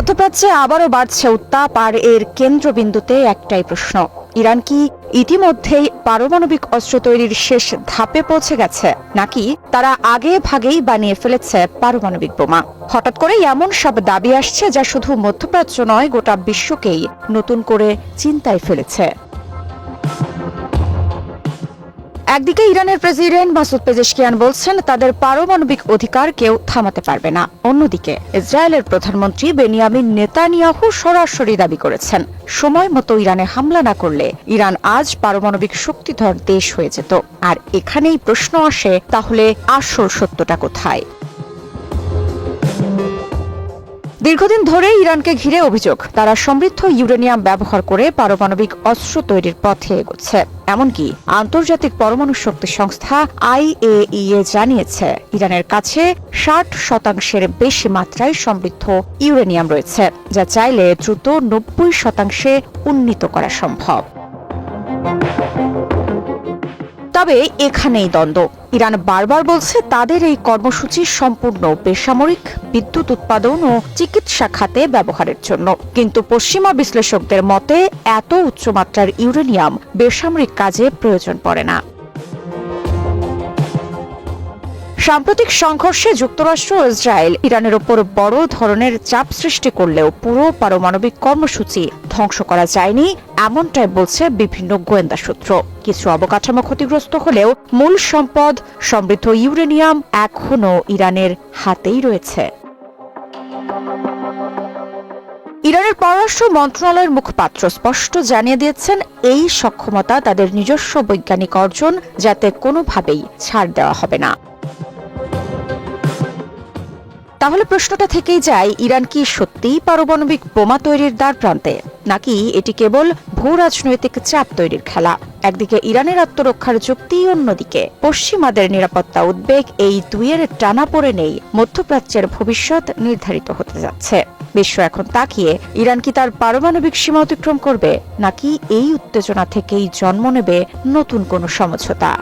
মধ্যপ্রাচ্যে আবারও বাড়ছে উত্তাপ, আর এর কেন্দ্রবিন্দুতে একটাই প্রশ্ন: ইরান কি ইতিমধ্যেই পারমাণবিক অস্ত্র তৈরির শেষ ধাপে পৌঁছে গেছে, নাকি তারা আগে ভাগেই বানিয়ে ফেলেছে পারমাণবিক বোমা? হঠাৎ করে এমন সব দাবি আসছে যা শুধু মধ্যপ্রাচ্য নয়, গোটা বিশ্বকেই নতুন করে চিন্তায় ফেলেছে। একদিকে ইরানের প্রেসিডেন্ট মাসুদ পেজেশকিয়ান বলছেন তাদের পারমাণবিক অধিকার কেউ থামাতে পারবে না। অন্যদিকে ইসরায়েলের প্রধানমন্ত্রী বেনিয়ামিন নেতানিয়াহু সরাসরি দাবি করেছেন সময় মতো ইরানে হামলা না করলে ইরান আজ পারমাণবিক শক্তিধর দেশ হয়ে যেত। আর এখানেই প্রশ্ন আসে, তাহলে আসল সত্যটা কোথায়? দীর্ঘদিন ধরে ইরানকে ঘিরে অভিযোগ তারা সমৃদ্ধ ইউরেনিয়াম ব্যবহার করে পারমাণবিক অস্ত্র তৈরির পথে এগোচ্ছে। এমনকি আন্তর্জাতিক পরমাণু শক্তি সংস্থা IAEA জানিয়েছে ইরানের কাছে 60% বেশি মাত্রায় সমৃদ্ধ ইউরেনিয়াম রয়েছে, যা চাইলে দ্রুত 90% উন্নীত করা সম্ভব। তবে এখানেই দ্বন্দ্ব। ইরান বারবার বলছে তাদের এই কর্মসূচি সম্পূর্ণ বেসামরিক বিদ্যুৎ উৎপাদন ও চিকিৎসা খাতে ব্যবহারের জন্য, কিন্তু পশ্চিমা বিশ্লেষকদের মতে এত উচ্চমাত্রার ইউরেনিয়াম বেসামরিক কাজে প্রয়োজন পড়ে না। সাম্প্রতিক সংঘর্ষে যুক্তরাষ্ট্র ও ইসরায়েল ইরানের ওপর বড় ধরনের চাপ সৃষ্টি করলেও পুরো পারমাণবিক কর্মসূচি ধ্বংস করা যায়নি, এমনটাই বলছে বিভিন্ন গোয়েন্দা সূত্র। কিছু অবকাঠামো ক্ষতিগ্রস্ত হলেও মূল সম্পদ সমৃদ্ধ ইউরেনিয়াম এখনও ইরানের হাতেই রয়েছে। ইরানের পররাষ্ট্র মন্ত্রণালয়ের মুখপাত্র স্পষ্ট জানিয়ে দিয়েছেন এই সক্ষমতা তাদের নিজস্ব বৈজ্ঞানিক অর্জন, যাতে কোনোভাবেই ছাড় দেওয়া হবে না। তাহলে প্রশ্নটা থেকেই যায়, ইরান কি সত্যিই পারমাণবিক বোমা তৈরির দ্বার প্রান্তে, নাকি এটি কেবল ভূ রাজনৈতিক চাপ তৈরির খেলা? একদিকে ইরানের আত্মরক্ষার যুক্তি, অন্যদিকে পশ্চিমাদের নিরাপত্তা উদ্বেগ, এই দুইয়ের টানাপোড়েনেই মধ্যপ্রাচ্যের ভবিষ্যৎ নির্ধারিত হতে যাচ্ছে। বিশ্ব এখন তাকিয়ে ইরান কি তার পারমাণবিক সীমা অতিক্রম করবে, নাকি এই উত্তেজনা থেকেই জন্ম নেবে নতুন কোনো সমঝোতা।